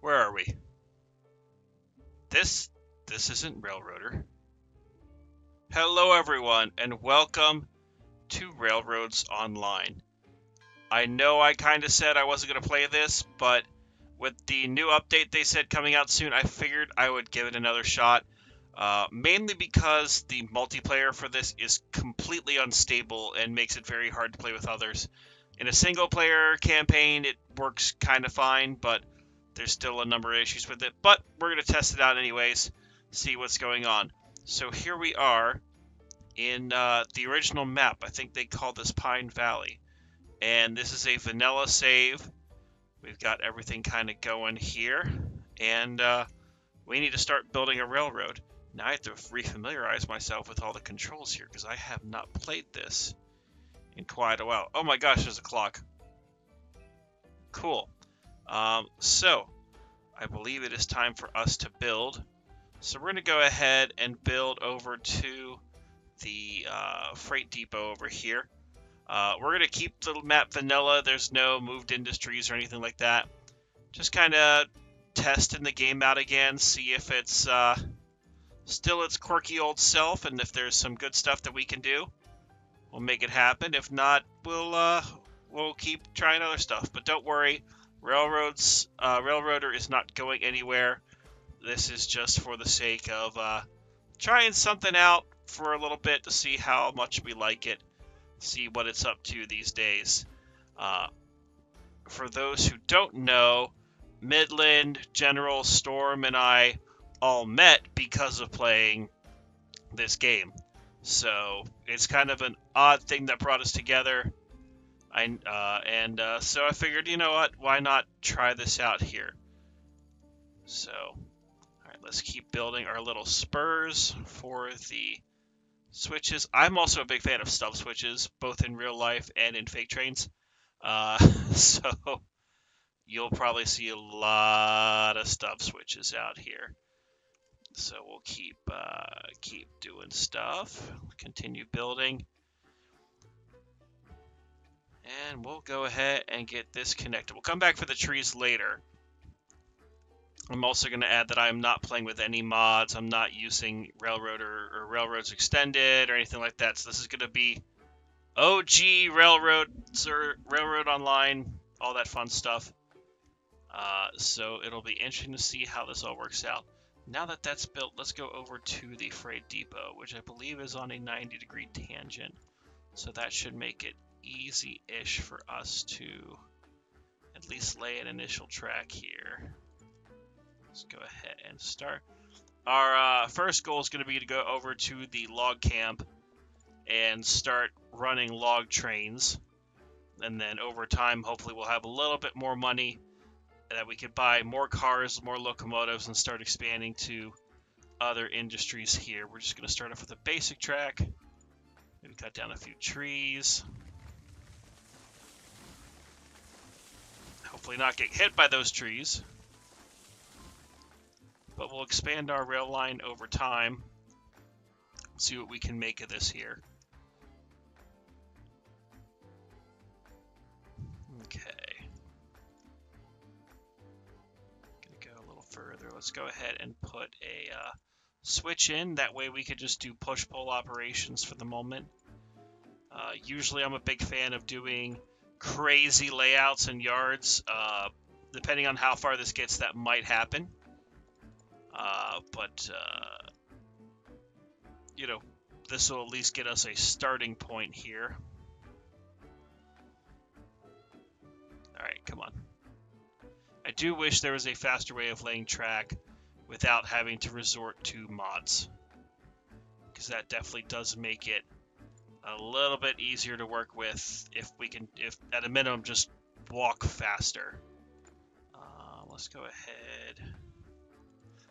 Where are we? This isn't Railroader. Hello everyone, and welcome to Railroads Online. I know I kind of said I wasn't going to play this, but with the new update they said coming out soon, I figured I would give it another shot. Mainly because the multiplayer for this is completely unstable and makes it very hard to play with others. In a single player campaign, it works kind of fine, but there's still a number of issues with it. But we're going to test it out anyways, see what's going on. So here we are in the original map. I think they called this Pine Valley. And this is a vanilla save. We've got everything kind of going here. And we need to start building a railroad. Now I have to refamiliarize myself with all the controls here because I have not played this in quite a while. Oh my gosh, there's a clock. Cool. So I believe it is time for us to build. So we're going to go ahead and build over to the freight depot over here. We're going to keep the map vanilla. There's no moved industries or anything like that. Just kind of testing the game out again, see if it's still its quirky old self, and if there's some good stuff that we can do, we'll make it happen. If not, we'll keep trying other stuff. But don't worry, Railroader is not going anywhere. This is just for the sake of trying something out for a little bit to see how much we like it, see what it's up to these days. For those who don't know, Midland, General, Storm, and I all met because of playing this game. So it's kind of an odd thing that brought us together. So I figured, you know what, why not try this out here? So, all right, let's keep building our little spurs for the switches. I'm also a big fan of stub switches, both in real life and in fake trains. So you'll probably see a lot of stub switches out here. So we'll keep doing stuff, continue building, and we'll go ahead and get this connected. We'll come back for the trees later. I'm also going to add that I'm not playing with any mods. I'm not using Railroader or Railroads Extended or anything like that. So this is going to be OG Railroads or Railroad Online, all that fun stuff. So it'll be interesting to see how this all works out. Now that that's built, let's go over to the freight depot, which I believe is on a 90-degree tangent. So that should make it easy-ish for us to at least lay an initial track here. Let's go ahead and start. Our first goal is going to be to go over to the log camp and start running log trains. And then over time, hopefully we'll have a little bit more money that we could buy more cars, more locomotives, and start expanding to other industries here. We're just going to start off with a basic track. Maybe cut down a few trees. Hopefully not get hit by those trees. But we'll expand our rail line over time. See what we can make of this here. Okay. Further, let's go ahead and put a switch in. That way we could just do push-pull operations for the moment. Usually I'm a big fan of doing crazy layouts and yards. Depending on how far this gets, that might happen. But you know, this will at least get us a starting point here. Alright, come on. I do wish there was a faster way of laying track without having to resort to mods, because that definitely does make it a little bit easier to work with if at a minimum just walk faster. Let's go ahead.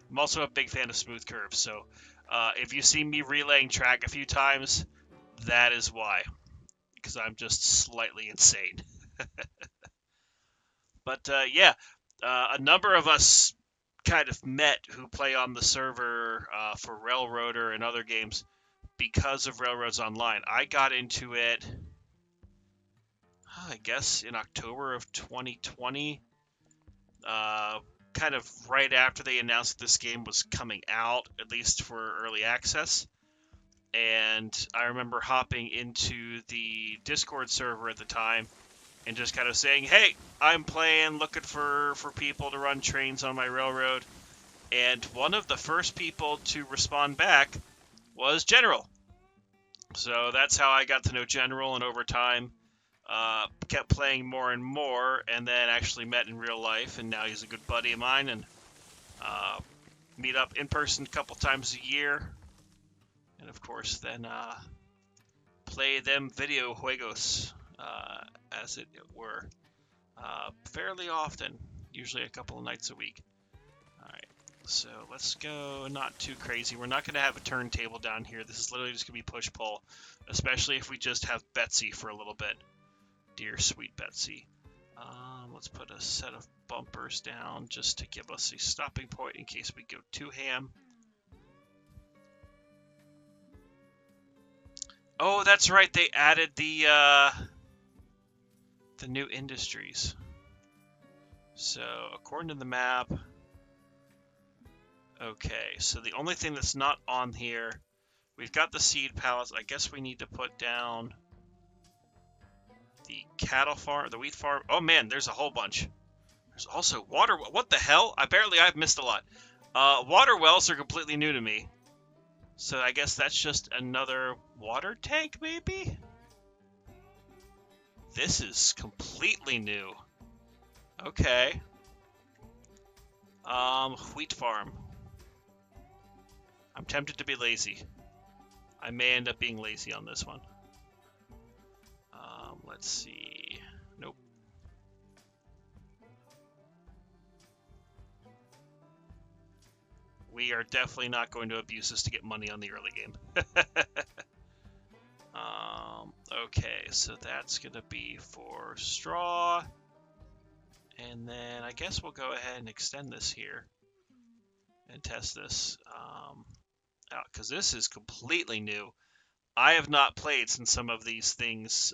I'm also a big fan of smooth curves, so if you see me relaying track a few times, that is why, because I'm just slightly insane. But yeah. A number of us kind of met who play on the server for Railroader and other games because of Railroads Online. I got into it, I guess, in October of 2020. kind of right after they announced that this game was coming out, at least for early access. And I remember hopping into the Discord server at the time and just kind of saying, hey, I'm playing, looking for people to run trains on my railroad. And one of the first people to respond back was General. So that's how I got to know General, and over time, kept playing more and more, and then actually met in real life, and now he's a good buddy of mine, and meet up in person a couple times a year, and of course then play them video juegos, as it were, fairly often, usually a couple of nights a week. Alright, so let's go not too crazy. We're not going to have a turntable down here. This is literally just going to be push-pull, especially if we just have Betsy for a little bit. Dear sweet Betsy. Let's put a set of bumpers down just to give us a stopping point in case we go too ham. Oh, that's right. They added the new industries. So according to the map, okay. So the only thing that's not on here, we've got the seed pallets. I guess we need to put down the cattle farm, the wheat farm. Oh man, there's a whole bunch. There's also water. What the hell? I've missed a lot. Water wells are completely new to me. So I guess that's just another water tank, maybe? This is completely new. Okay. Wheat farm. I'm tempted to be lazy. I may end up being lazy on this one. Let's see. Nope. We are definitely not going to abuse this to get money on the early game. Okay, so that's going to be for straw. And then I guess we'll go ahead and extend this here and test this out, because this is completely new. I have not played since some of these things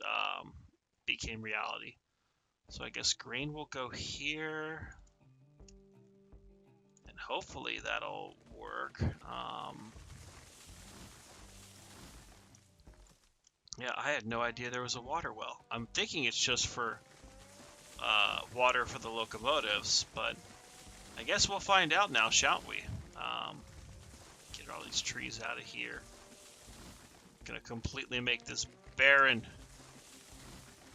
became reality. So I guess grain will go here. And hopefully that'll work. Yeah, I had no idea there was a water well. I'm thinking it's just for water for the locomotives, but I guess we'll find out now, shan't we? Get all these trees out of here. Gonna completely make this barren.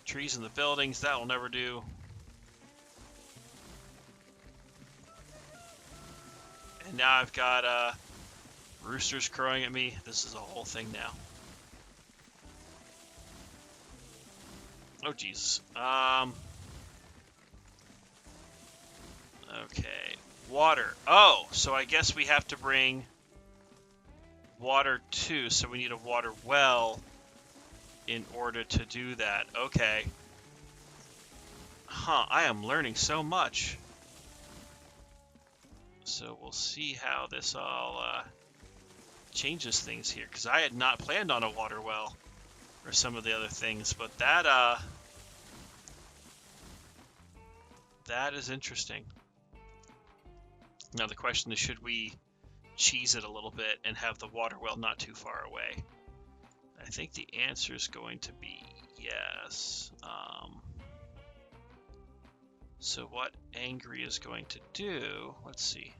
Trees in the buildings, that will never do. And now I've got roosters crowing at me. This is a whole thing now. Oh, Jesus. Okay. Water. Oh, so I guess we have to bring water too. So we need a water well in order to do that. Okay. Huh, I am learning so much. So we'll see how this all changes things here, because I had not planned on a water well or some of the other things, but that is interesting. Now the question is, should we cheese it a little bit and have the water well not too far away? I think the answer is going to be yes. So what Angry is going to do, let's see.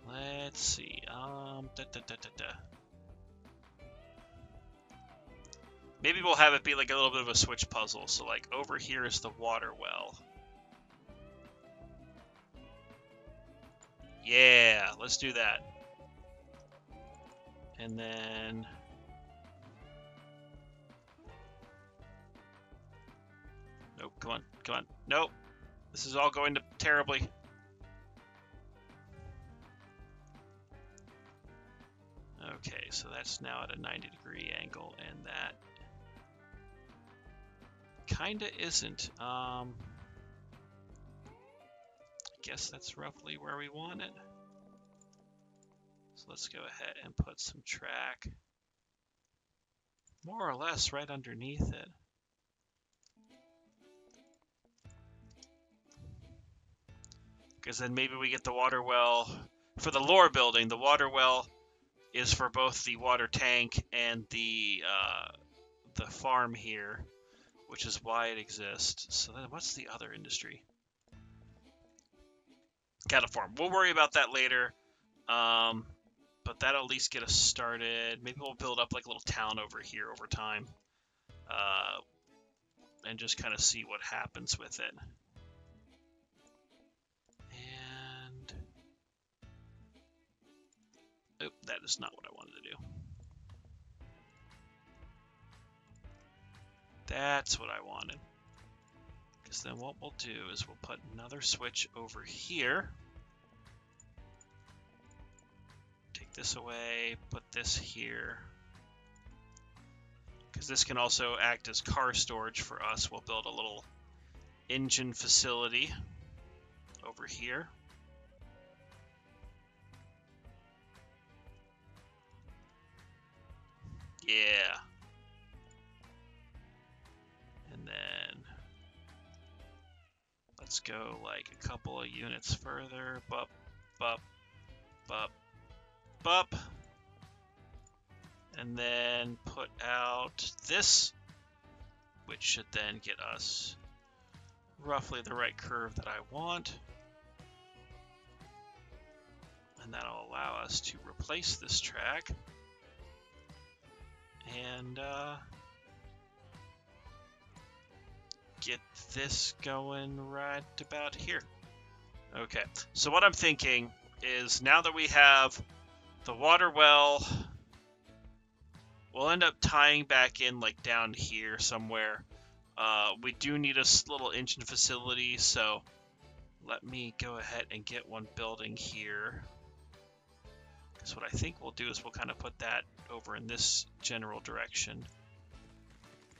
Let's see. Maybe we'll have it be like a little bit of a switch puzzle. So like over here is the water well. Yeah, let's do that. And then nope, come on, come on. Nope. This is all going to terribly. Okay, so that's now at a 90-degree angle, and that kinda isn't. I guess that's roughly where we want it. So let's go ahead and put some track more or less right underneath it. Because then maybe we get the water well for the lore building. The water well is for both the water tank and the farm here, which is why it exists. So then what's the other industry? Cattle farm. We'll worry about that later. But that'll at least get us started. Maybe we'll build up like a little town over here over time. And just kind of see what happens with it. And... oh, that is not what I wanted to do. That's what I wanted. Because then what we'll do is we'll put another switch over here. Take this away, put this here. Because this can also act as car storage for us. We'll build a little engine facility over here. Yeah. And then let's go like a couple of units further. Bup, bup, bup, bup. And then put out this, which should then get us roughly the right curve that I want. And that'll allow us to replace this track. And get this going right about here. Okay, so what I'm thinking is now that we have the water well, we'll end up tying back in like down here somewhere. We do need a little engine facility, so let me go ahead and get one building here. Because what I think we'll do is we'll kind of put that over in this general direction.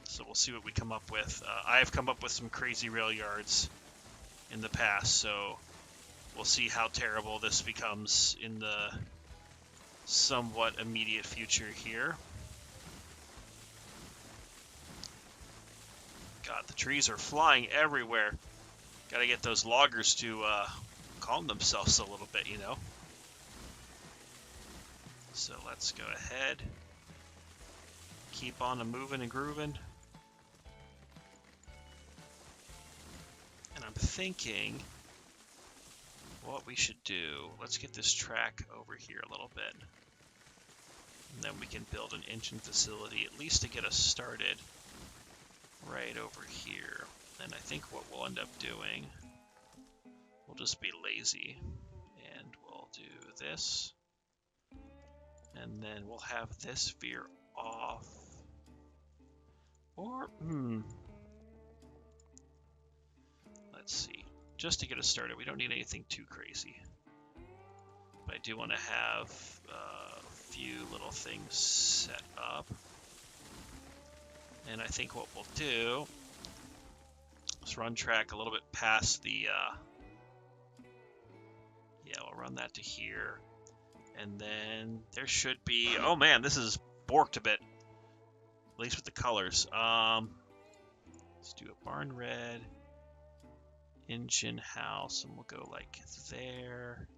So we'll see what we come up with. I have come up with some crazy rail yards in the past, so we'll see how terrible this becomes in the somewhat immediate future here. God, the trees are flying everywhere. Gotta get those loggers to calm themselves a little bit, you know. So let's go ahead. Keep on moving and grooving. And I'm thinking what we should do, let's get this track over here a little bit. And then we can build an engine facility, at least to get us started, right over here. And I think what we'll end up doing, we'll just be lazy. And we'll do this. And then we'll have this veer off. Or, let's see. Just to get us started, we don't need anything too crazy. But I do want to have a few little things set up. And I think what we'll do is run track a little bit past the... yeah, we'll run that to here. And then there should be... oh man, this is borked a bit. At least with the colors. Let's do a barn red. Engine house. And we'll go like there.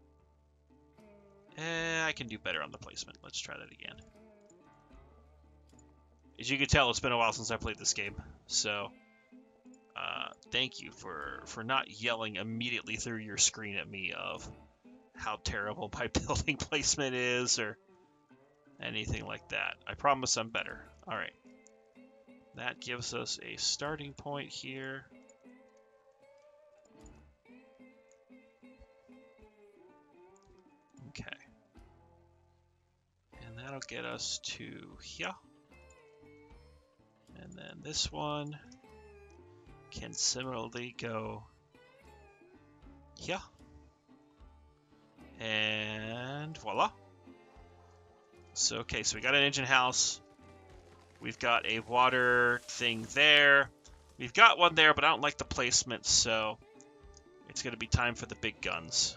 I can do better on the placement. Let's try that again. As you can tell, it's been a while since I played this game. So, thank you for not yelling immediately through your screen at me of how terrible my building placement is or anything like that. I promise I'm better. All right. That gives us a starting point here. Okay. And that'll get us to here. And then this one can similarly go here. And voila. So, okay, so we got an engine house. We've got a water thing there. We've got one there, but I don't like the placement, so it's going to be time for the big guns.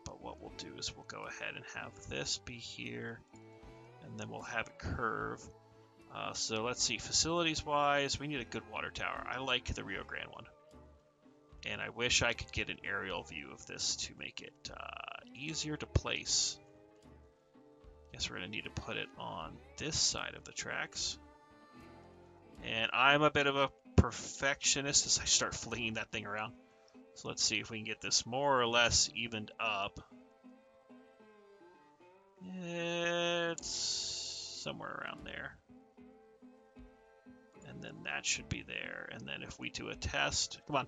But what we'll do is we'll go ahead and have this be here, and then we'll have it curve. So let's see, facilities-wise, we need a good water tower. I like the Rio Grande one. And I wish I could get an aerial view of this to make it easier to place. Guess we're going to need to put it on this side of the tracks. And I'm a bit of a perfectionist as I start flinging that thing around. So let's see if we can get this more or less evened up. It's somewhere around there. And then that should be there. And then if we do a test, come on.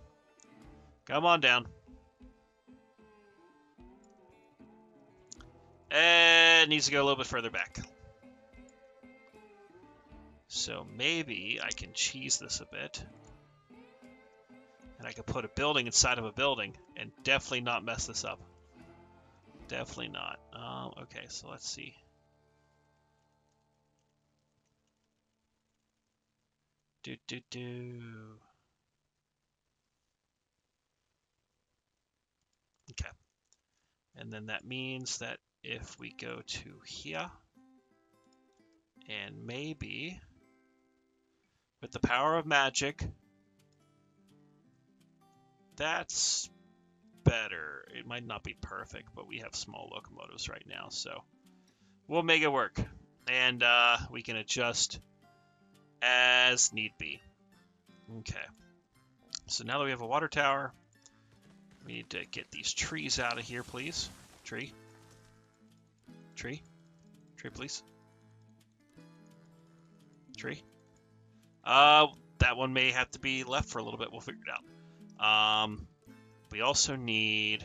Come on down. And it needs to go a little bit further back. So maybe I can cheese this a bit. And I could put a building inside of a building and definitely not mess this up. Definitely not. Okay, so let's see. Okay. And then that means that if we go to here, and maybe with the power of magic, that's better. It might not be perfect, but we have small locomotives right now, so we'll make it work. And we can adjust as need be. Okay. So now that we have a water tower, we need to get these trees out of here, please. Tree. Tree. Tree, please. Tree. That one may have to be left for a little bit. We'll figure it out. We also need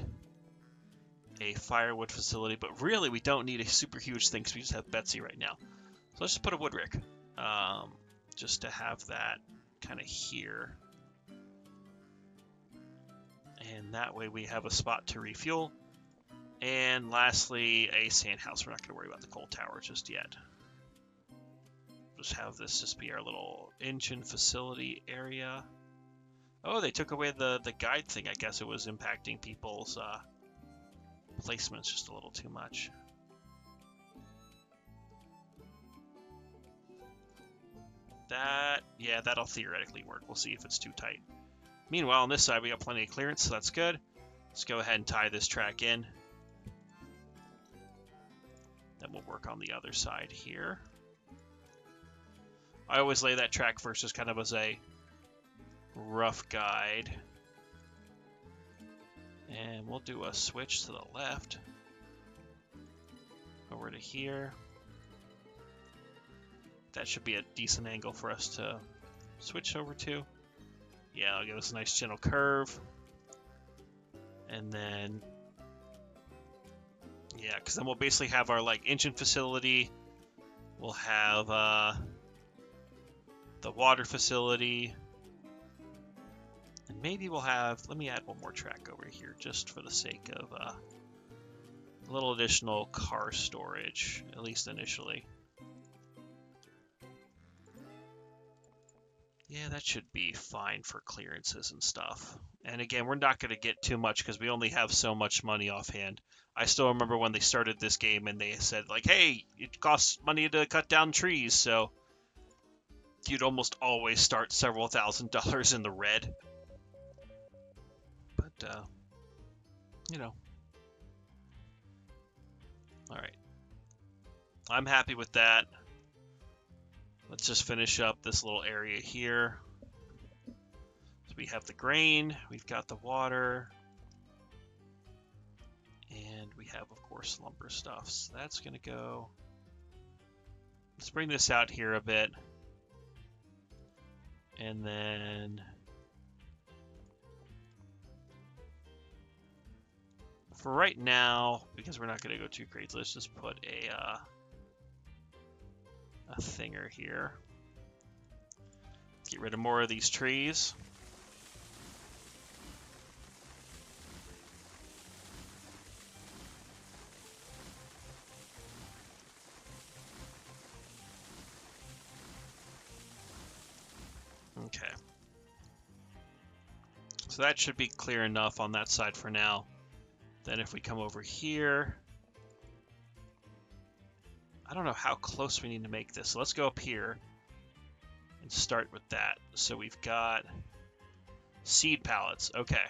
a firewood facility, but really we don't need a super huge thing because we just have Betsy right now. So let's just put a wood rick, just to have that kind of here. And that way we have a spot to refuel. And lastly, a sand house. We're not going to worry about the coal tower just yet. Just have this just be our little engine facility area. Oh, they took away the guide thing. I guess it was impacting people's placements just a little too much. Yeah, that'll theoretically work. We'll see if it's too tight. Meanwhile, on this side, we got plenty of clearance, so that's good. Let's go ahead and tie this track in. Then we'll work on the other side here. I always lay that track first just kind of as a rough guide. And we'll do a switch to the left. Over to here. That should be a decent angle for us to switch over to. Yeah, it'll give us a nice gentle curve. And then, yeah, because then we'll basically have our like engine facility. We'll have the water facility. And maybe we'll have, let me add one more track over here just for the sake of a little additional car storage, at least initially. Yeah, that should be fine for clearances and stuff. And again, we're not going to get too much because we only have so much money offhand. I still remember when they started this game and they said like, hey, it costs money to cut down trees. So you'd almost always start several $1,000s in the red. But, you know. All right. I'm happy with that. Let's just finish up this little area here. So we have the grain, we've got the water, and we have, of course, lumber stuff. So that's going to go. Let's bring this out here a bit. And then for right now, because we're not going to go too crazy, let's just put a thinger here. Get rid of more of these trees. Okay. So that should be clear enough on that side for now. Then if we come over here, I don't know how close we need to make this. So let's go up here and start with that. So we've got seed pallets. Okay.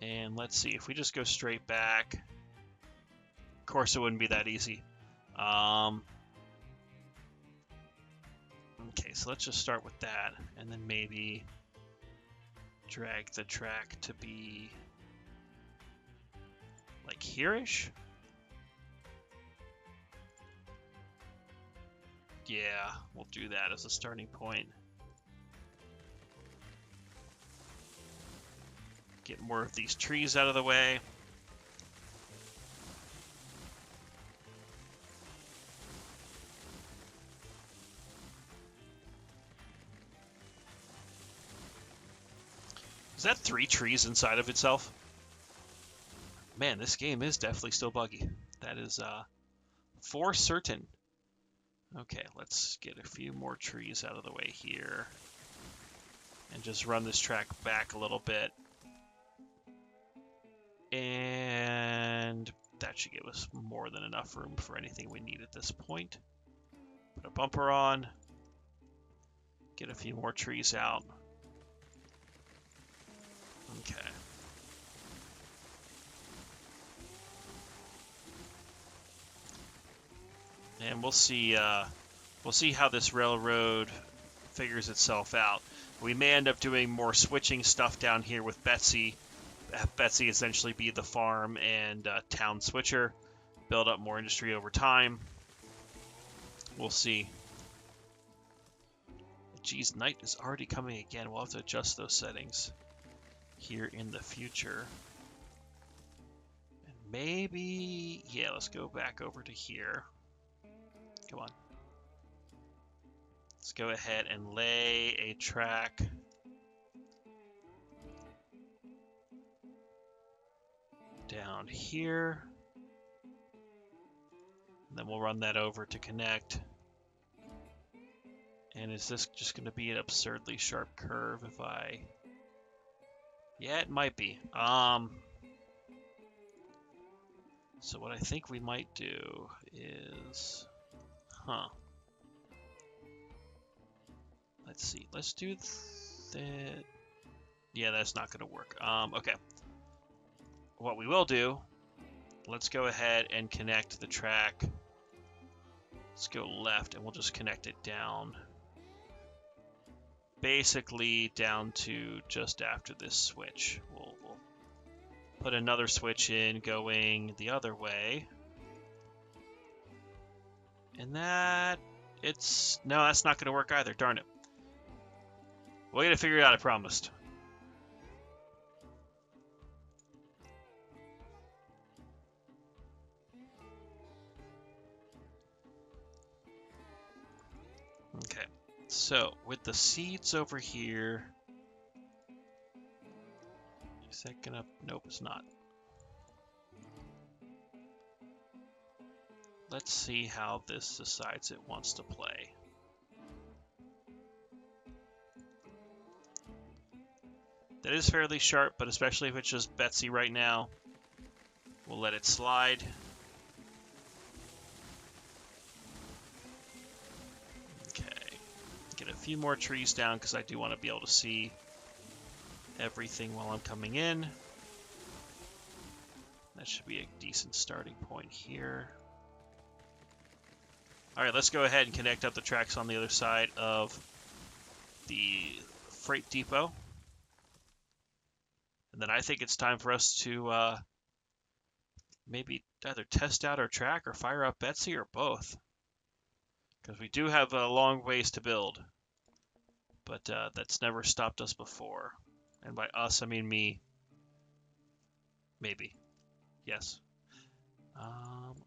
And let's see, if we just go straight back, of course it wouldn't be that easy. Okay, so let's just start with that, and then maybe drag the track to be like here-ish? Yeah, we'll do that as a starting point. Get more of these trees out of the way. Is that 3 trees inside of itself? Man, this game is definitely still buggy. That is for certain. Okay, let's get a few more trees out of the way here. And just run this track back a little bit. And that should give us more than enough room for anything we need at this point. Put a bumper on. Get a few more trees out. Okay. And we'll see how this railroad figures itself out. We may end up doing more switching stuff down here with Betsy. Have Betsy essentially be the farm and town switcher. Build up more industry over time. We'll see. Geez, night is already coming again. We'll have to adjust those settings here in the future. And maybe, yeah, let's go back over to here. Come on. Let's go ahead and lay a track down here. And then we'll run that over to connect. And is this just going to be an absurdly sharp curve if I... Yeah, it might be. So what I think we might do is... Let's see. Let's do that. Yeah, that's not going to work. Okay. What we will do, let's go ahead and connect the track. Let's go left, and we'll just connect it down. Basically down to just after this switch. We'll put another switch in going the other way. And that... No, that's not going to work either. Darn it. We'll get it figured out, I promised. Okay. So, with the seeds over here... Is that gonna... Nope, it's not. Let's see how this decides it wants to play. That is fairly sharp, but especially if it's just Betsy right now, we'll let it slide. Okay. Get a few more trees down because I do want to be able to see everything while I'm coming in. That should be a decent starting point here. Alright, let's go ahead and connect up the tracks on the other side of the freight depot. And then I think it's time for us to maybe either test out our track or fire up Betsy or both. Because we do have a long ways to build. But that's never stopped us before. And by us, I mean me. Maybe. Yes.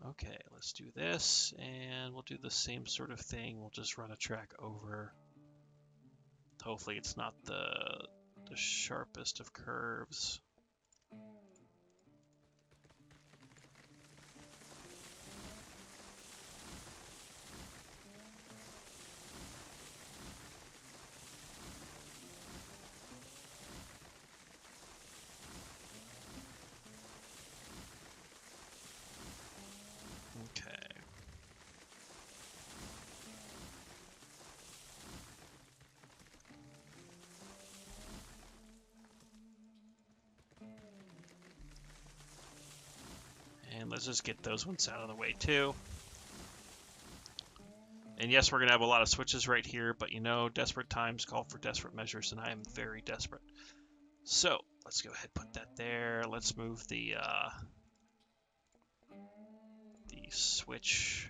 Okay, let's do this, and we'll do the same sort of thing. We'll just run a track over. Hopefully it's not the sharpest of curves. let's just get those ones out of the way too. And yes, we're going to have a lot of switches right here, but you know, desperate times call for desperate measures, and I am very desperate. So, let's go ahead and put that there. Let's move the switch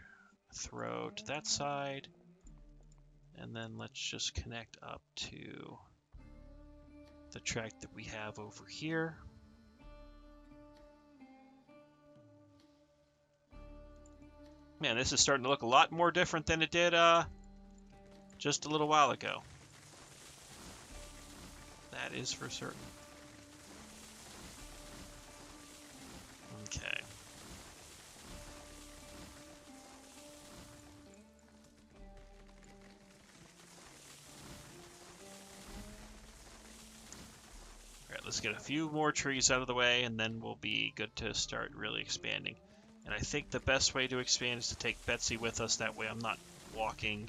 throw to that side. And then let's just connect up to the track that we have over here. Man, this is starting to look a lot more different than it did just a little while ago. That is for certain. Okay. Alright, let's get a few more trees out of the way, and then we'll be good to start really expanding. And I think the best way to expand is to take Betsy with us. That way I'm not walking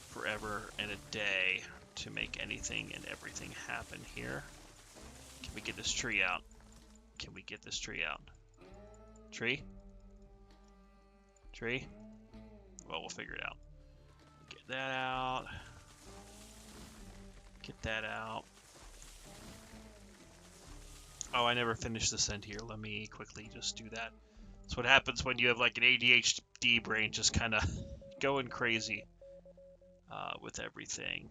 forever and a day to make anything and everything happen here. Can we get this tree out? Can we get this tree out? Tree? Tree? Well, we'll figure it out. Get that out. Get that out. Oh, I never finished this end here. Let me quickly just do that. That's what happens when you have like an ADHD brain just kind of going crazy with everything.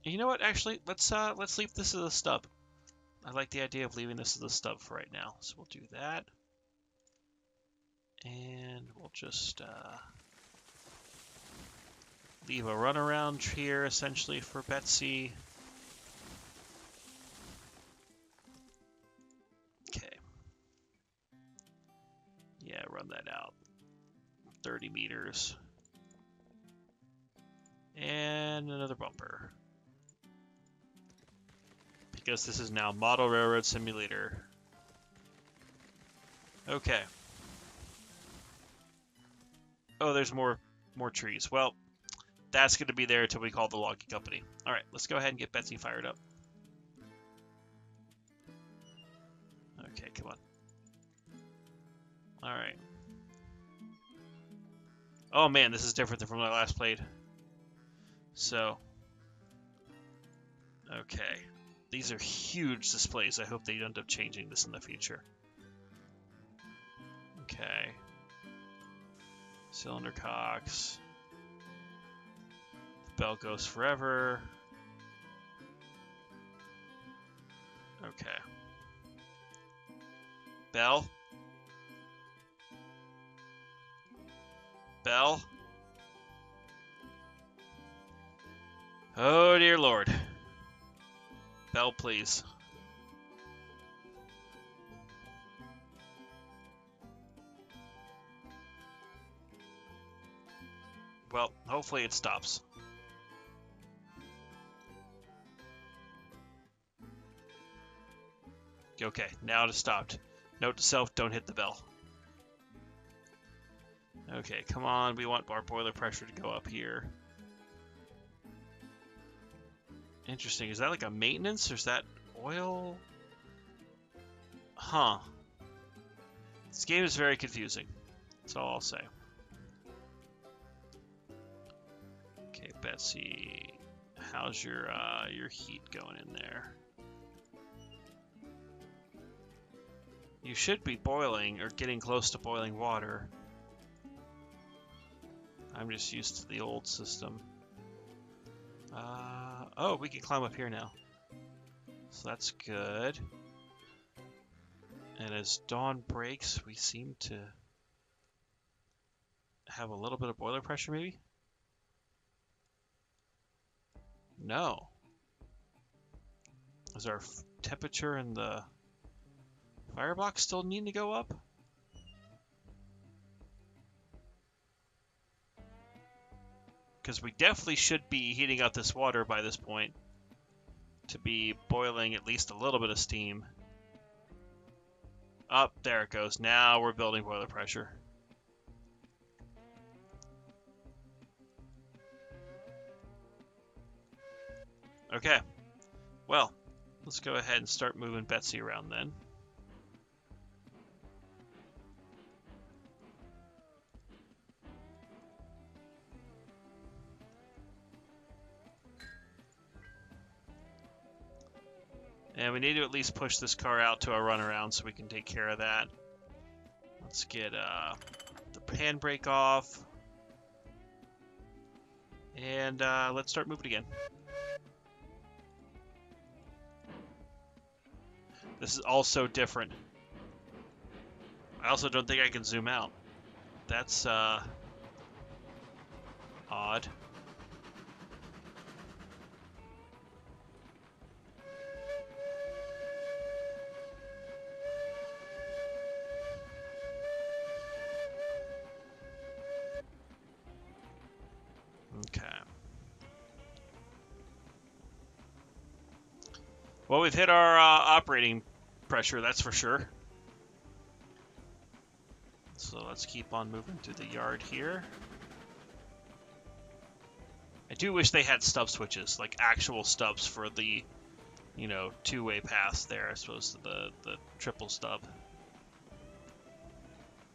And you know what? Actually, let's leave this as a stub. I like the idea of leaving this as a stub for right now. So we'll do that, and we'll just leave a runaround here essentially for Betsy. Okay. Yeah, run that out. 30 meters. And another bumper. Because this is now Model Railroad Simulator. Okay. Oh, there's more trees. Well, that's going to be there until we call the logging company. Alright, let's go ahead and get Betsy fired up. Okay, come on. Alright. Oh man, this is different than from when I last played. So. Okay. These are huge displays. I hope they end up changing this in the future. Okay. Cylinder cocks. The bell goes forever. Okay. Bell? Bell? Oh dear Lord. Bell, please. Well, hopefully it stops. Okay, now it stopped. Note to self, don't hit the bell. Okay, come on, we want our boiler pressure to go up here. Interesting, is that like a maintenance, or is that oil? Huh. This game is very confusing. That's all I'll say. Okay, Betsy, how's your heat going in there? You should be boiling or getting close to boiling water. I'm just used to the old system. Oh, we can climb up here now. So that's good. And as dawn breaks, we seem to have a little bit of boiler pressure, maybe? No. Is our temperature in the firebox still need to go up? Because we definitely should be heating up this water by this point to be boiling at least a little bit of steam. Up, there it goes. Now we're building boiler pressure. Okay. Well, let's go ahead and start moving Betsy around then. And we need to at least push this car out to our runaround so we can take care of that. Let's get the handbrake off. And let's start moving again. This is also different. I also don't think I can zoom out. That's odd. Okay. Well, we've hit our operating pressure, that's for sure. So let's keep on moving through the yard here. I do wish they had stub switches, like actual stubs for the, you know, two-way paths there, as opposed to the triple stub.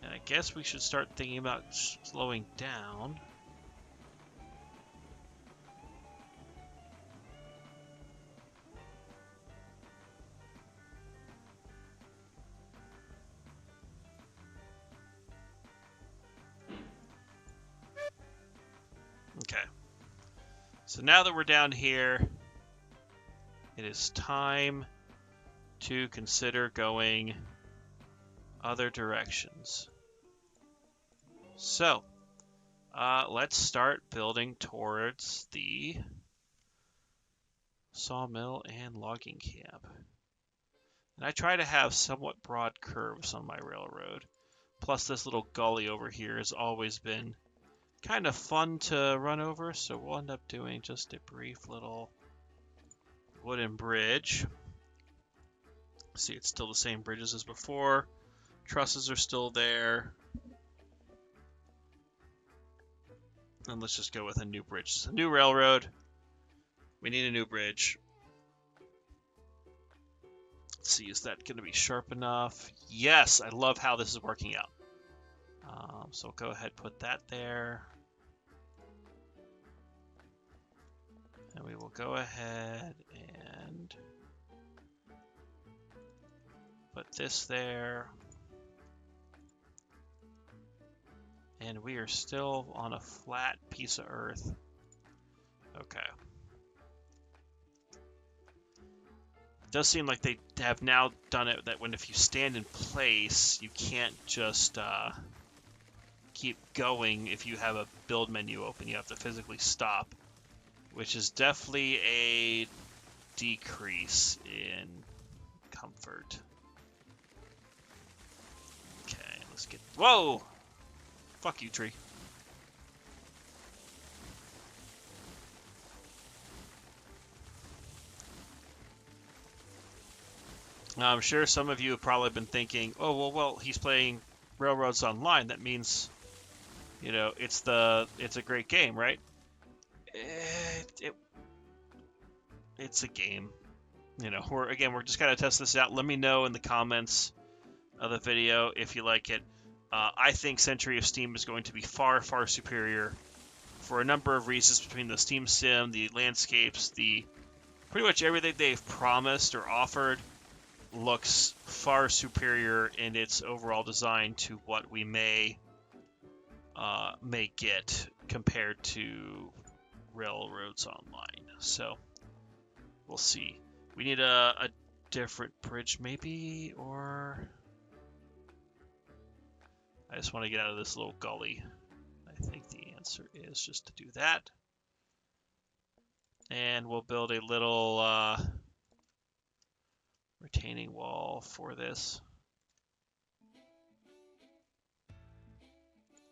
And I guess we should start thinking about slowing down. Okay. So now that we're down here, it is time to consider going other directions. So, let's start building towards the sawmill and logging camp. And I try to have somewhat broad curves on my railroad. Plus this little gully over here has always been kind of fun to run over, so we'll end up doing just a brief little wooden bridge. See, it's still the same bridges as before. Trusses are still there. And let's just go with a new bridge. It's a new railroad. We need a new bridge. Let's see, is that going to be sharp enough? Yes, I love how this is working out. So go ahead, put that there. And we will go ahead and put this there. And we are still on a flat piece of earth. Okay. It does seem like they have now done it that when if you stand in place, you can't just keep going if you have a build menu open. You have to physically stop, which is definitely a decrease in comfort. Okay, let's get... Whoa! Fuck you, tree. Now, I'm sure some of you have probably been thinking, oh, well, he's playing Railroads Online. That means, you know, it's a great game, right? It's a game. You know, we're just kind of test this out. Let me know in the comments of the video if you like it. I think Century of Steam is going to be far, far superior for a number of reasons between the Steam Sim, the landscapes, pretty much everything they've promised or offered looks far superior in its overall design to what we may get compared to Railroads Online. So we'll see. We need a different bridge maybe, or I just want to get out of this little gully. I think the answer is just to do that. And we'll build a little retaining wall for this.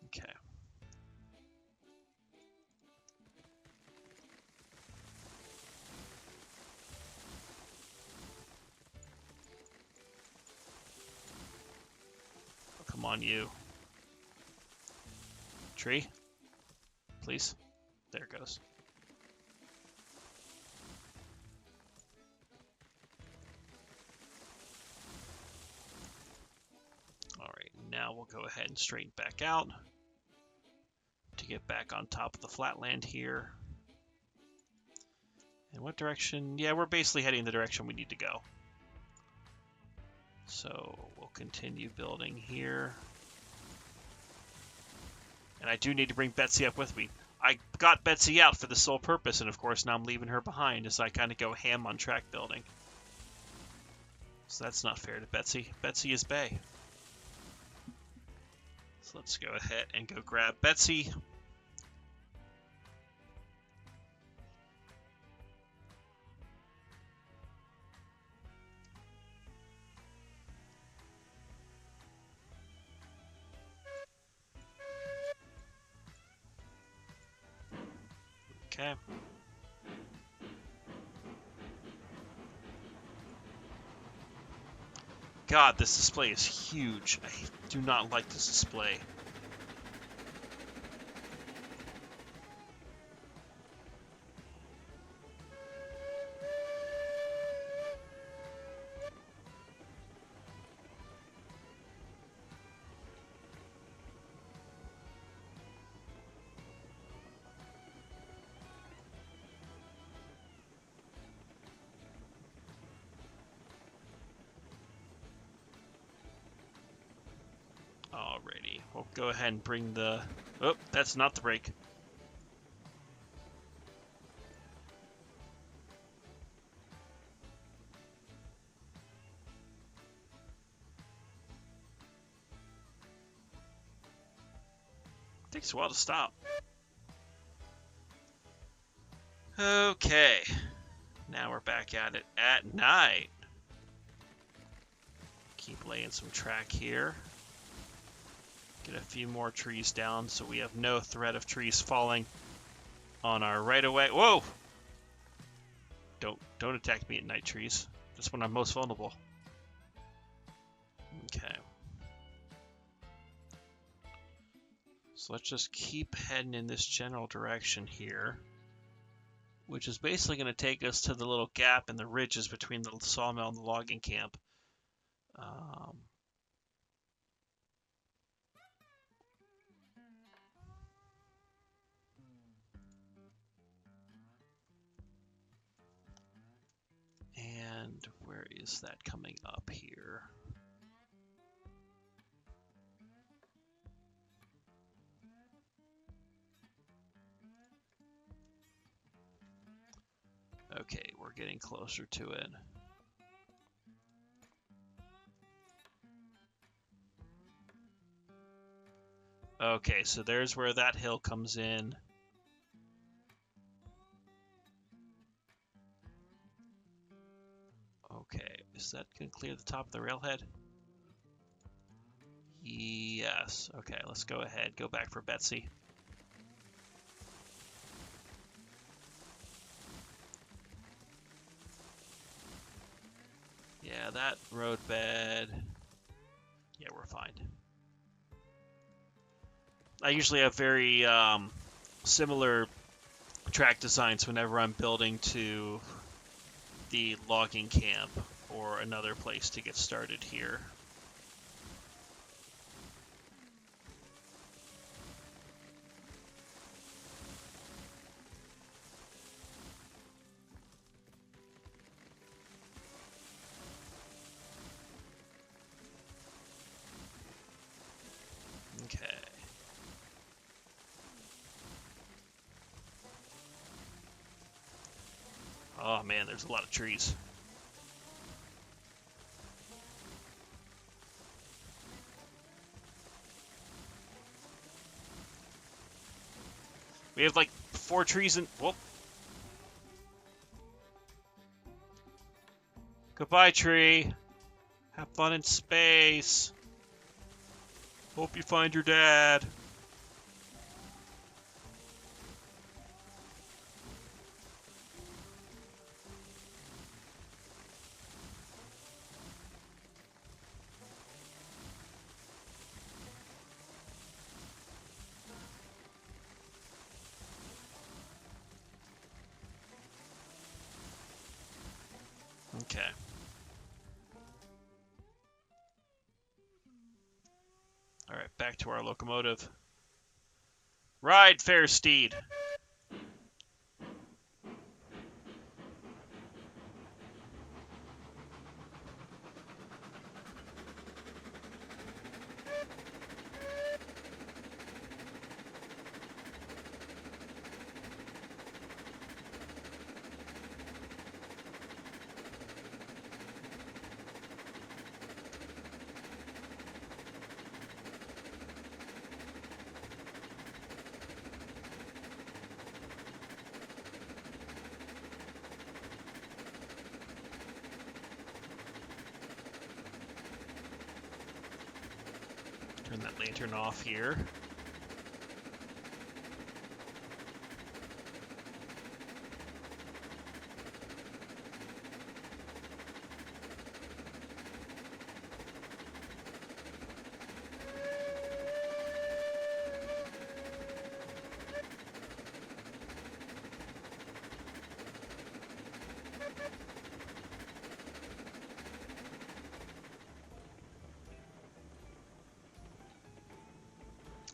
Okay. Oh, come on, you. Tree? Please? There it goes. Alright, now we'll go ahead and straighten back out to get back on top of the flatland here. And what direction? Yeah, we're basically heading the direction we need to go. So we'll continue building here. And I do need to bring Betsy up with me. I got Betsy out for the sole purpose, and of course now I'm leaving her behind as I kind of go ham on track building. So that's not fair to Betsy. Betsy is bae. So let's go ahead and go grab Betsy. Okay. God, this display is huge. I do not like this display. Alrighty, we'll go ahead and bring the... Oh, that's not the brake. Takes a while to stop. Okay, now we're back at it at night. Keep laying some track here. Get a few more trees down so we have no threat of trees falling on our right-of-way. Whoa! Don't attack me at night, trees. Just when I'm most vulnerable. Okay. So let's just keep heading in this general direction here, which is basically going to take us to the little gap in the ridges between the sawmill and the logging camp. And where is that coming up here? Okay, we're getting closer to it. Okay, so there's where that hill comes in. Okay, is that going to clear the top of the railhead? Yes. Okay, let's go ahead. Go back for Betsy. Yeah, that roadbed. Yeah, we're fine. I usually have very similar track designs whenever I'm building to the logging camp or another place to get started here. Okay. Oh man, there's a lot of trees. We have like 4 trees in... Whoop. Goodbye, tree. Have fun in space. Hope you find your dad. Okay. Alright, back to our locomotive. Ride, fair steed! Turn that lantern off here.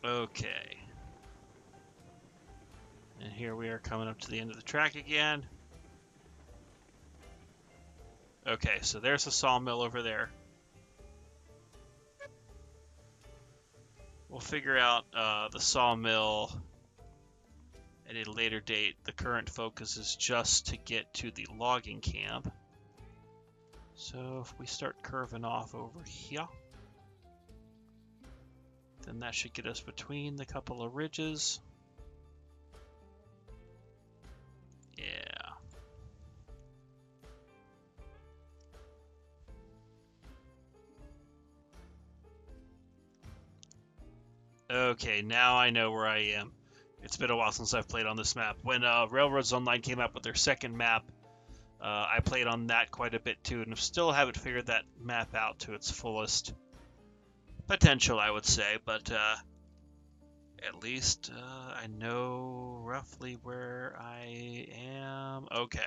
Okay. And here we are coming up to the end of the track again. Okay, so there's a sawmill over there. We'll figure out the sawmill at a later date. The current focus is just to get to the logging camp. So if we start curving off over here, then that should get us between the couple of ridges. Yeah. Okay, now I know where I am. It's been a while since I've played on this map. When Railroads Online came out with their second map, I played on that quite a bit too, and still haven't figured that map out to its fullest potential, I would say. But at least I know roughly where I am. Okay.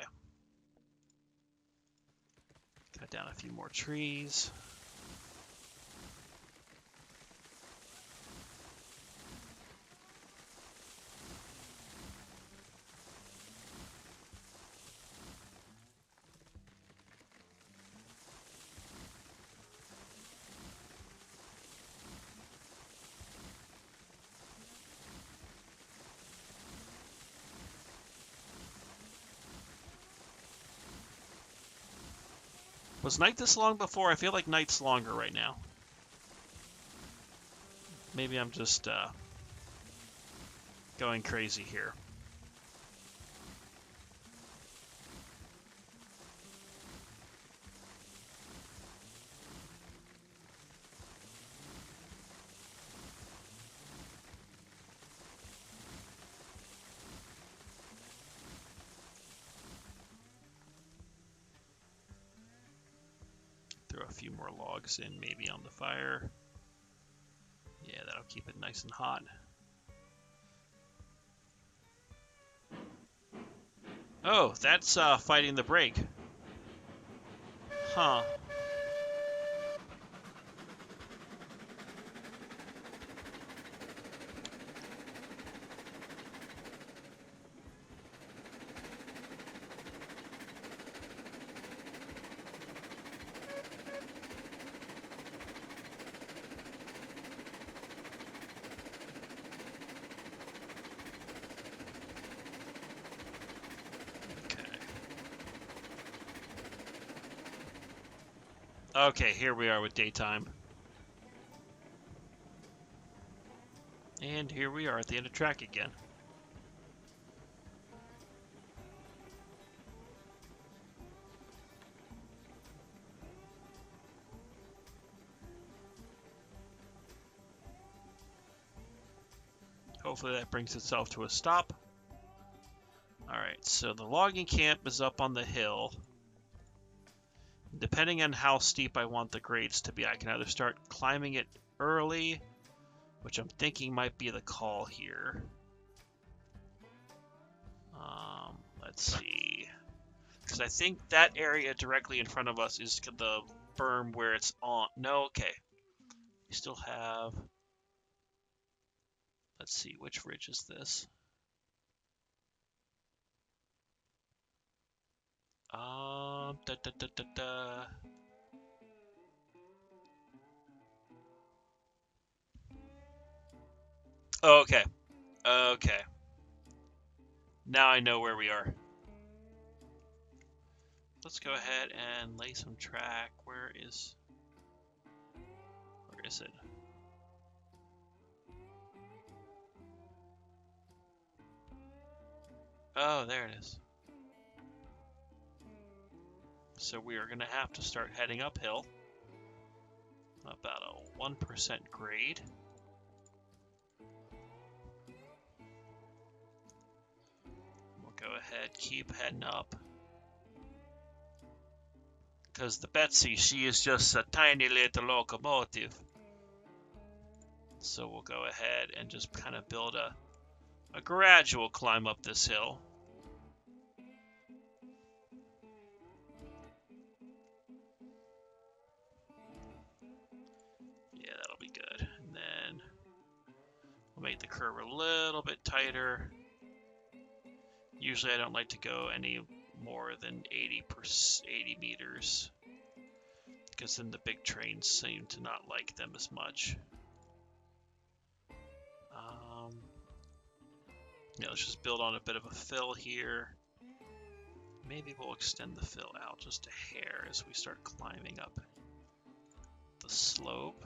Cut down a few more trees. Was night this long before? I feel like night's longer right now. Maybe I'm just going crazy here. Throw a few more logs in, maybe on the fire. Yeah, that'll keep it nice and hot. Oh, that's fighting the break. Huh. Okay, here we are with daytime. And here we are at the end of track again. Hopefully that brings itself to a stop. Alright, so the logging camp is up on the hill. Depending on how steep I want the grades to be, I can either start climbing it early, which I'm thinking might be the call here. Let's see. Because I think that area directly in front of us is the berm where it's on. No, okay. We still have... Let's see, which ridge is this? Da, da, da, da, da. Oh, okay. Okay. Now I know where we are. Let's go ahead and lay some track. Where is it? Oh, there it is. So we are going to have to start heading uphill. About a 1% grade. ahead, keep heading up. Because the Betsy, she is just a tiny little locomotive. So we'll go ahead and just kind of build a gradual climb up this hill. Yeah, that'll be good. And then we'll make the curve a little bit tighter. Usually I don't like to go any more than 80 meters, because then the big trains seem to not like them as much. Yeah, let's just build on a bit of a fill here. Maybe we'll extend the fill out just a hair as we start climbing up the slope.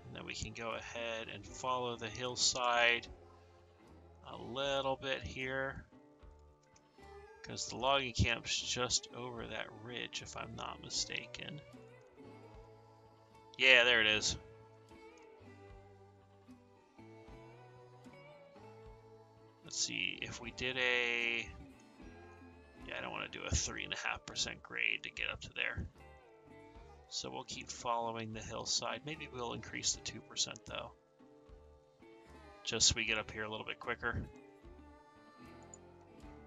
And then we can go ahead and follow the hillside a little bit here, because the logging camp's just over that ridge, if I'm not mistaken. Yeah, there it is. Let's see, if we did a... Yeah, I don't want to do a 3.5% grade to get up to there. So we'll keep following the hillside. Maybe we'll increase the 2% though, just so we get up here a little bit quicker.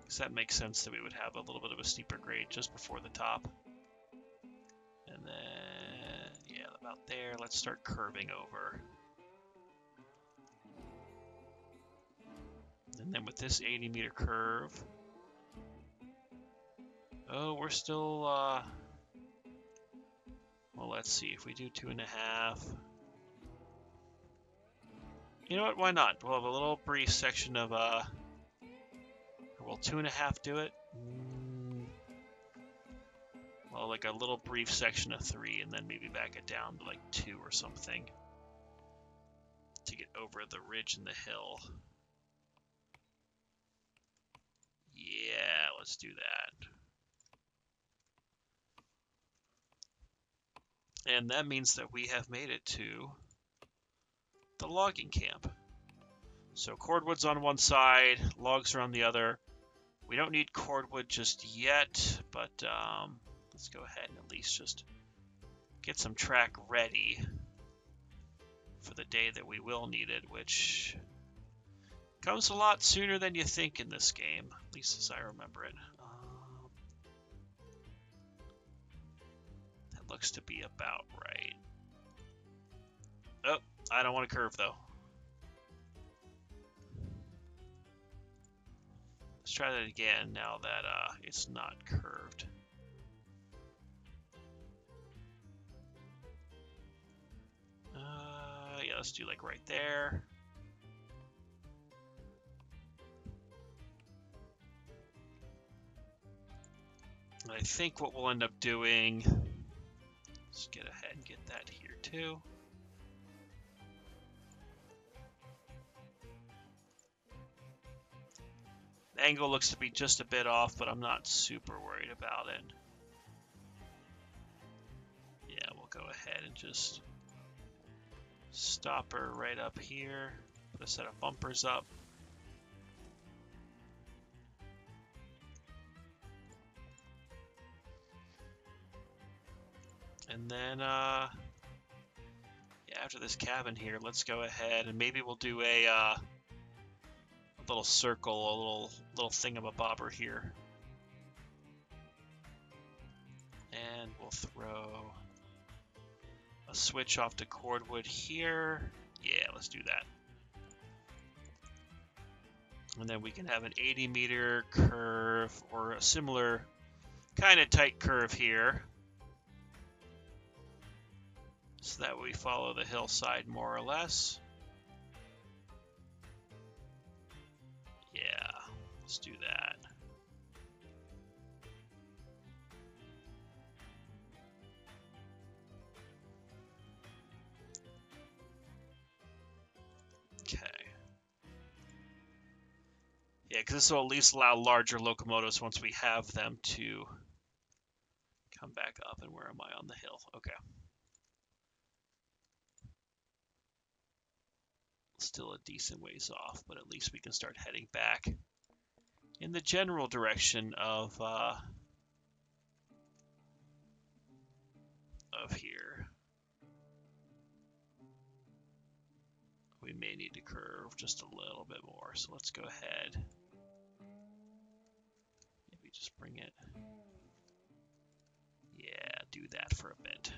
Because that makes sense that we would have a little bit of a steeper grade just before the top. And then, yeah, about there, let's start curving over. And then with this 80-meter curve, oh, we're still, well, let's see, if we do 2.5. You know what, why not? We'll have a little brief section of, will 2.5 do it? Well, like a little brief section of 3, and then maybe back it down to like 2 or something to get over the ridge and the hill. Yeah, let's do that. And that means that we have made it to the logging camp. So cordwood's on one side, logs are on the other. We don't need cordwood just yet, but let's go ahead and at least just get some track ready for the day that we will need it, which comes a lot sooner than you think in this game, at least as I remember it. That looks to be about right. Oh, I don't want to curve though. Let's try that again now that it's not curved. Yeah, let's do like right there. And I think what we'll end up doing, let's get ahead and get that here too. The angle looks to be just a bit off, but I'm not super worried about it. Yeah, we'll go ahead and just stop her right up here. Put a set of bumpers up. And then, yeah, after this cabin here, let's go ahead and maybe we'll do a little circle, a little thingamabobber here. And we'll throw a switch off to cordwood here. Yeah, let's do that. And then we can have an 80-meter curve or a similar kind of tight curve here. So that we follow the hillside more or less. Yeah, let's do that. Okay. Yeah, because this will at least allow larger locomotives once we have them to come back up. And where am I on the hill? Okay. Still a decent ways off, but at least we can start heading back. in the general direction of here. We may need to curve just a little bit more, so let's go ahead. Maybe just bring it. Yeah, do that for a bit.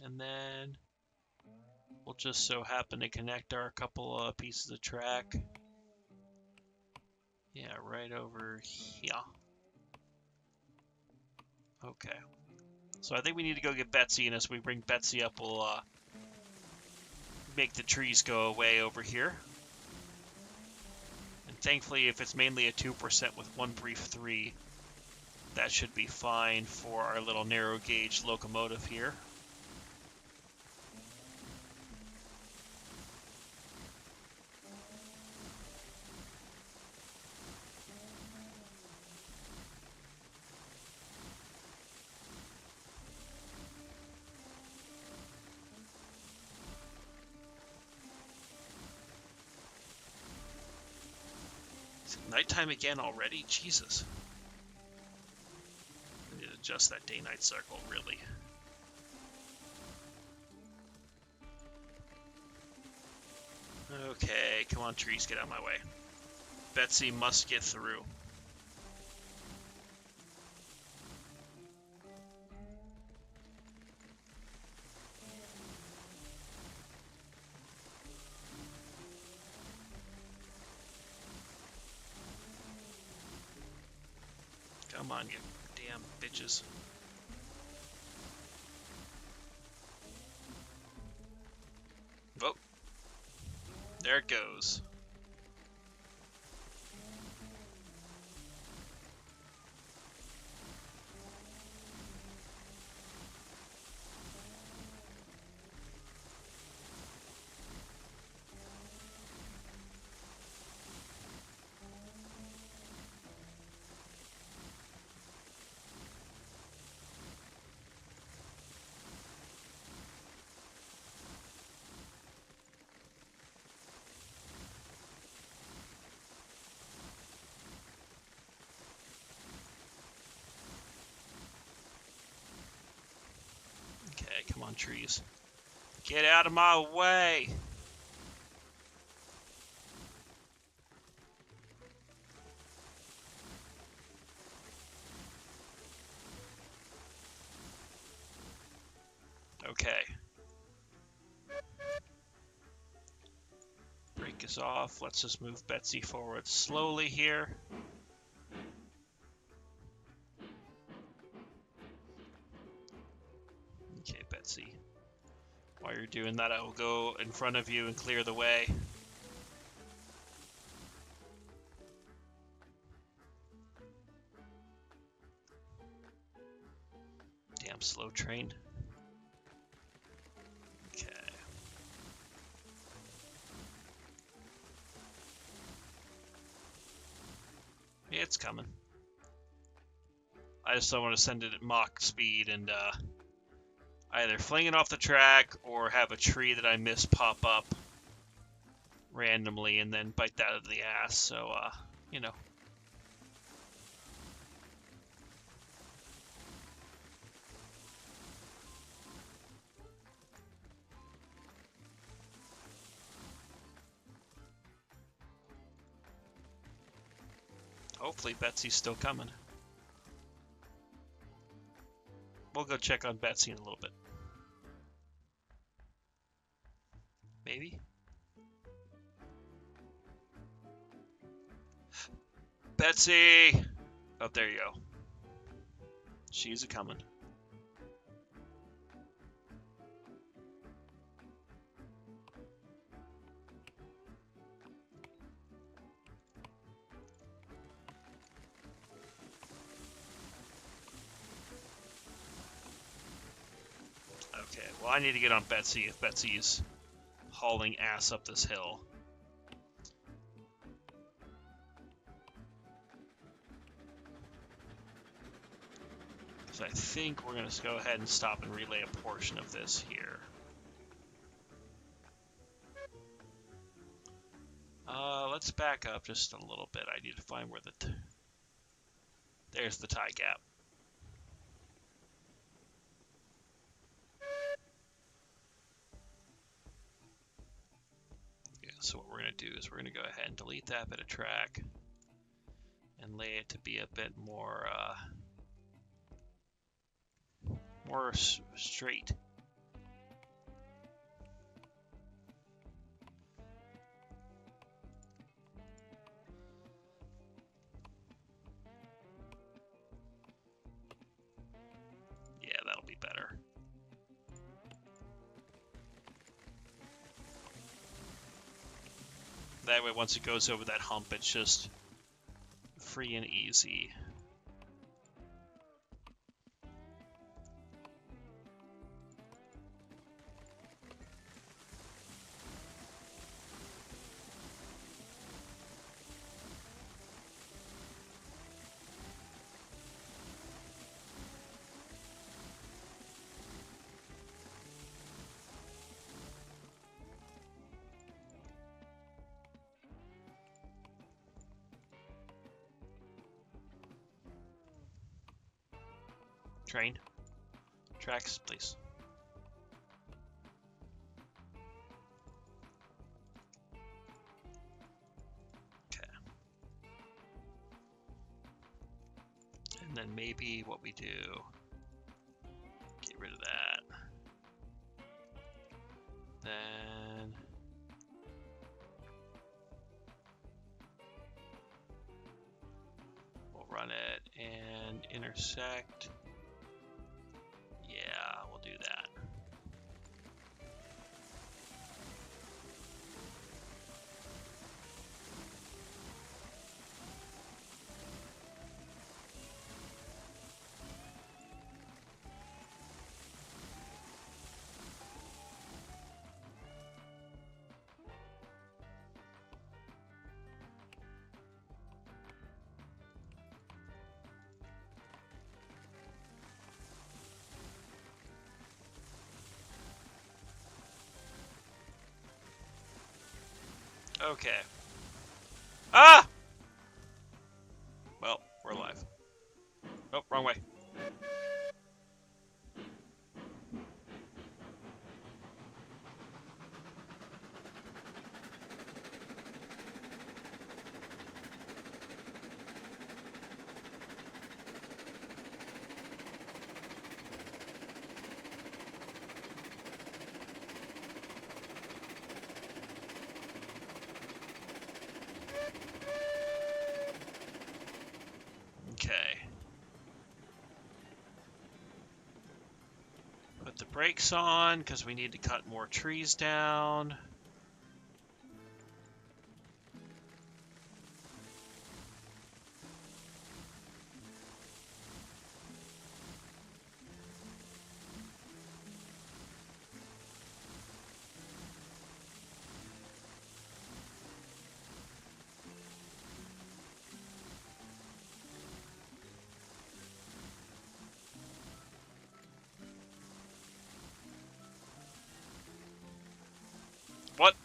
And then we'll just so happen to connect our couple of pieces of track. Yeah, right over here. Okay. So I think we need to go get Betsy, and as we bring Betsy up, we'll make the trees go away over here. And thankfully, if it's mainly a 2% with one brief 3, that should be fine for our little narrow gauge locomotive here. Is it nighttime again already? Jesus. I need to adjust that day-night circle, really. Okay, come on, trees, get out of my way. Betsy must get through. Come on, you damn bitches. Oh. There it goes. Okay, come on, trees. Get out of my way! Okay. Break is off. Let's just move Betsy forward slowly here. Okay, Betsy. While you're doing that, I will go in front of you and clear the way. Damn slow train. Okay. It's coming. I just don't want to send it at Mach speed and either fling it off the track or have a tree that I miss pop up randomly and then bite that out of the ass. So, you know. Hopefully Betsy's still coming. We'll go check on Betsy in a little bit. Maybe? Betsy! Oh, there you go. She's a-coming. Okay, well, I need to get on Betsy if Betsy is hauling ass up this hill. So I think we're going to go ahead and stop and relay a portion of this here. Let's back up just a little bit. I need to find where there's the tie gap. Yeah, so what we're going to do is we're going to go ahead and delete that bit of track and lay it to be a bit more straight. Yeah, that'll be better. That way, once it goes over that hump, it's just free and easy. Train. Tracks, please. Okay. And then maybe what we do, get rid of that. Then we'll run it and intersect. Yeah, we'll do that. Okay. Ah! Well, we're alive. Oh, wrong way. Okay. Put the brakes on, because we need to cut more trees down. What?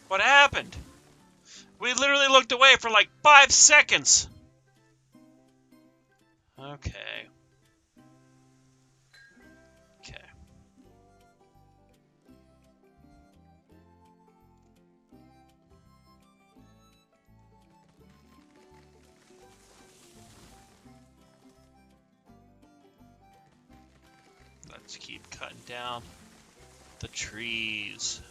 What happened? We literally looked away for like 5 seconds. Okay. Okay. Let's keep cutting down the trees.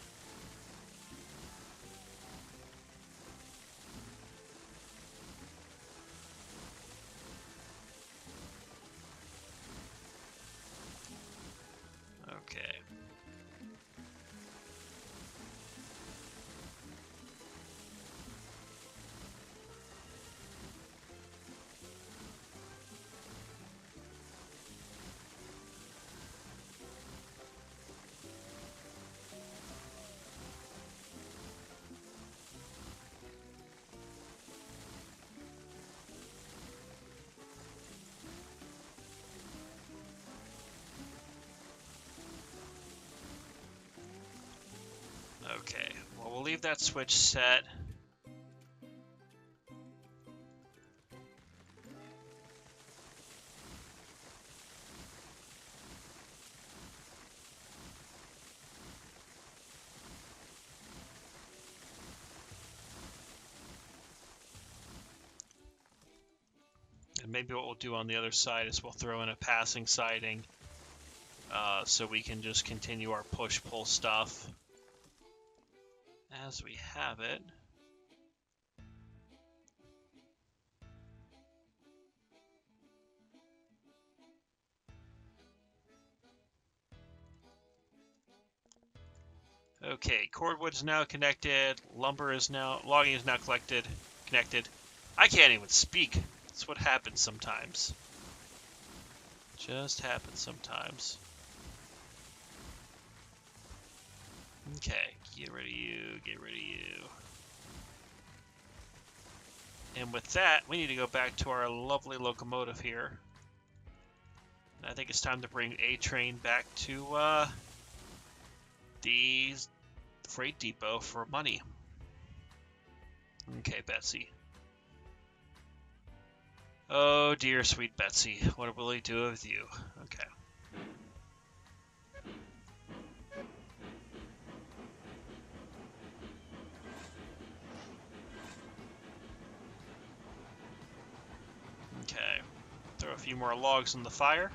Okay. Okay, well, we'll leave that switch set. And maybe what we'll do on the other side is we'll throw in a passing siding so we can just continue our push-pull stuff as we have it. Okay, cordwood's now connected, logging is now connected. I can't even speak. That's what happens sometimes. Just happens sometimes. Okay, get rid of you, get rid of you. And with that, we need to go back to our lovely locomotive here. And I think it's time to bring A train back to the freight depot for money. Okay, Betsy. Oh dear, sweet Betsy. What will we do with you? Okay. Okay. Throw a few more logs in the fire.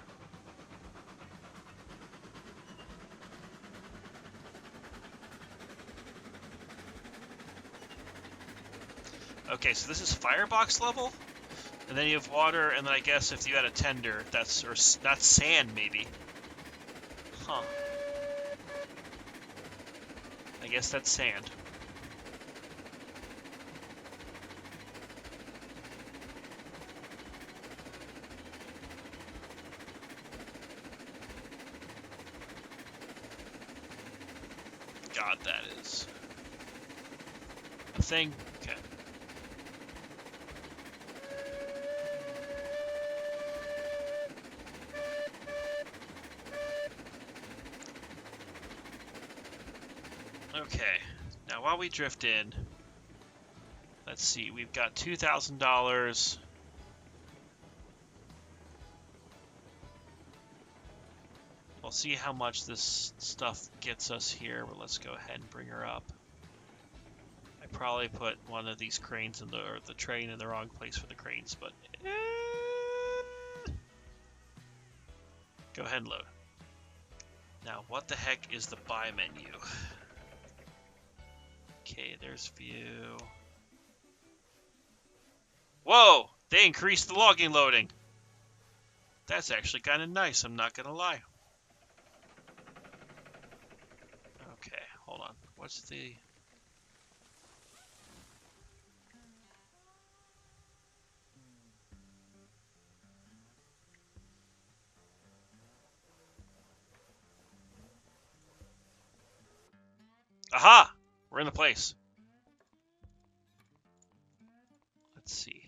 Okay, so this is firebox level? And then you have water, and then I guess if you had a tender, that's sand, maybe. Huh. I guess that's sand. God, that is a thing. Okay. Okay, now while we drift in, let's see, we've got $2,000. We'll see how much this stuff gets us here, but let's go ahead and bring her up. I probably put one of these cranes in or the train in the wrong place for the cranes, but go ahead and load. Now, what the heck is the buy menu? Okay, there's view. Whoa! They increased the logging loading. That's actually kind of nice, I'm not gonna lie. Okay, hold on. What's the... Aha! We're in the place. Let's see.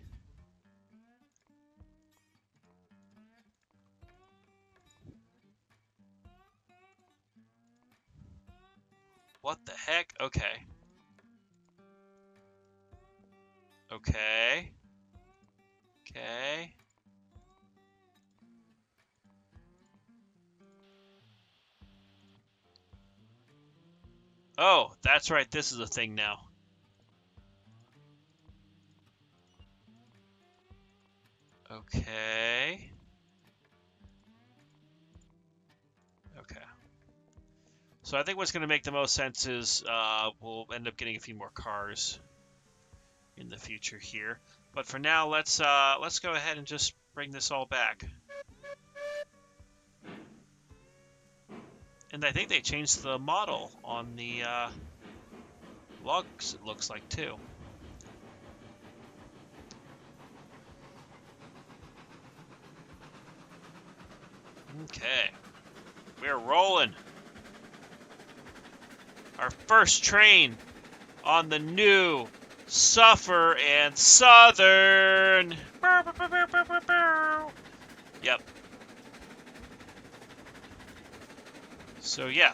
What the heck? Okay. Okay. Okay. Oh, that's right. This is a thing now. Okay. Okay. So I think what's going to make the most sense is we'll end up getting a few more cars in the future here. But for now, let's go ahead and just bring this all back. And I think they changed the model on the logs, it looks like, too. Okay. We're rolling. Our first train on the new Suffer and Southern. Yep. So yeah,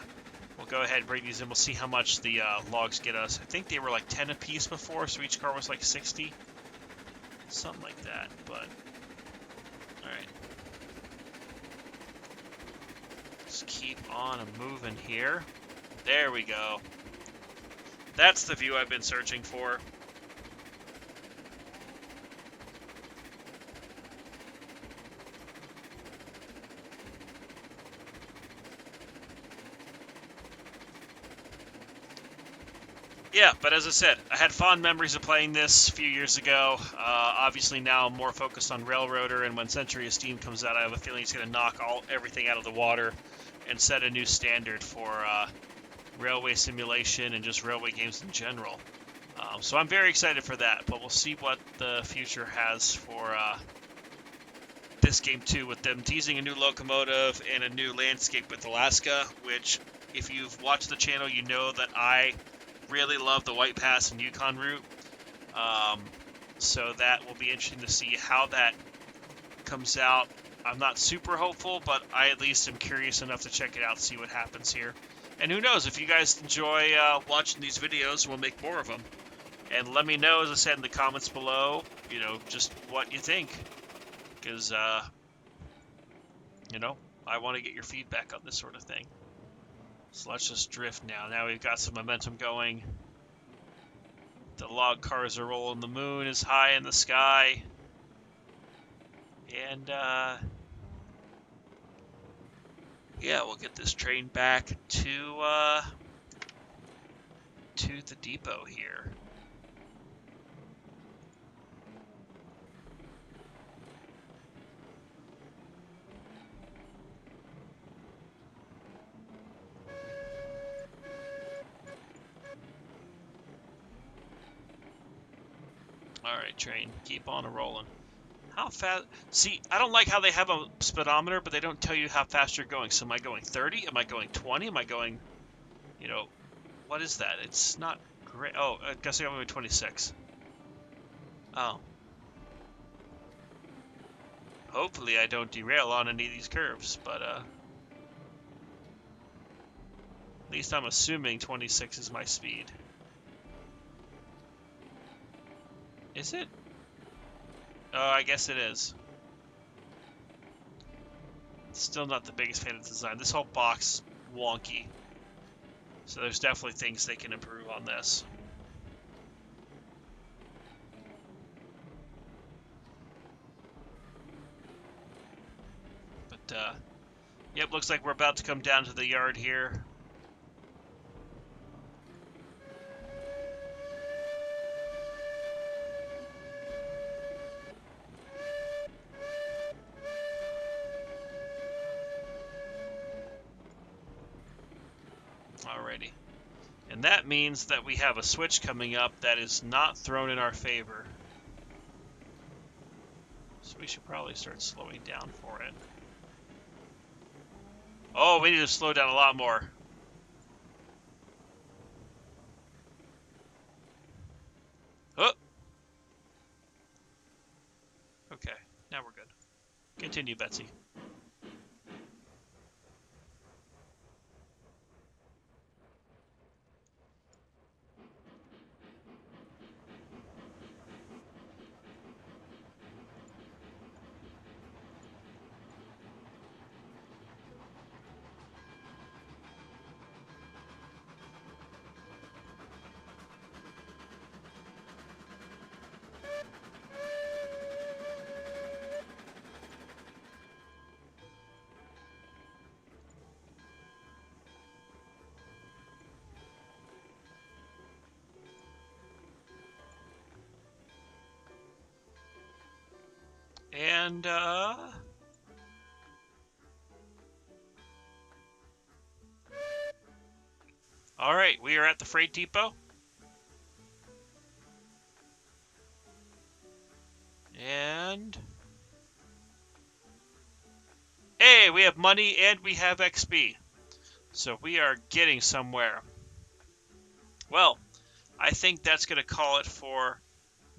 We'll go ahead and bring these in. We'll see how much the logs get us. I think they were like 10 a piece before, so each car was like 60. Something like that, but... Alright. Just keep on moving here. There we go. That's the view I've been searching for. Yeah, but as I said, I had fond memories of playing this a few years ago. Obviously now I'm more focused on Railroader, and when Century of Steam comes out, I have a feeling it's going to knock everything out of the water and set a new standard for railway simulation and just railway games in general. So I'm very excited for that, but we'll see what the future has for this game too, with them teasing a new locomotive and a new landscape with Alaska, which if you've watched the channel, you know that I really love the White Pass and Yukon route. So that will be interesting to see how that comes out. I'm not super hopeful, but I at least am curious enough to check it out, see what happens here. And who knows, if you guys enjoy watching these videos, we'll make more of them. And let me know, as I said, in the comments below, you know, just what you think. Because, you know, I want to get your feedback on this sort of thing. So let's just drift now. Now we've got some momentum going. The log cars are rolling. The moon is high in the sky. And, yeah, we'll get this train back to the depot here. Alright, train, keep on rolling. How fast? See, I don't like how they have a speedometer, but they don't tell you how fast you're going. So am I going 30? Am I going 20? Am I going, you know, what is that? It's not great. Oh, I guess I'm going 26. Oh. Hopefully I don't derail on any of these curves, but, at least I'm assuming 26 is my speed. Is it? Oh, I guess it is. Still not the biggest fan of the design. This whole box wonky. So there's definitely things they can improve on this. But, yep, looks like we're about to come down to the yard here. Alrighty. And that means that we have a switch coming up that is not thrown in our favor. So we should probably start slowing down for it. Oh, we need to slow down a lot more. Oh! Okay, now we're good. Continue, Betsy. And, alright, we are at the freight depot. And... Hey, we have money and we have XP. So we are getting somewhere. Well, I think that's going to call it for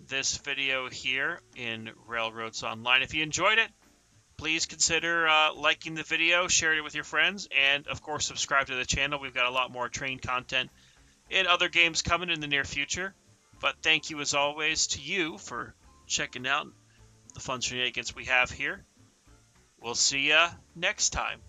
this video here in Railroads Online. If you enjoyed it, please consider liking the video, sharing it with your friends, and of course subscribe to the channel. We've got a lot more train content and other games coming in the near future. But thank you as always to you for checking out the fun shenanigans we have here. We'll see ya next time.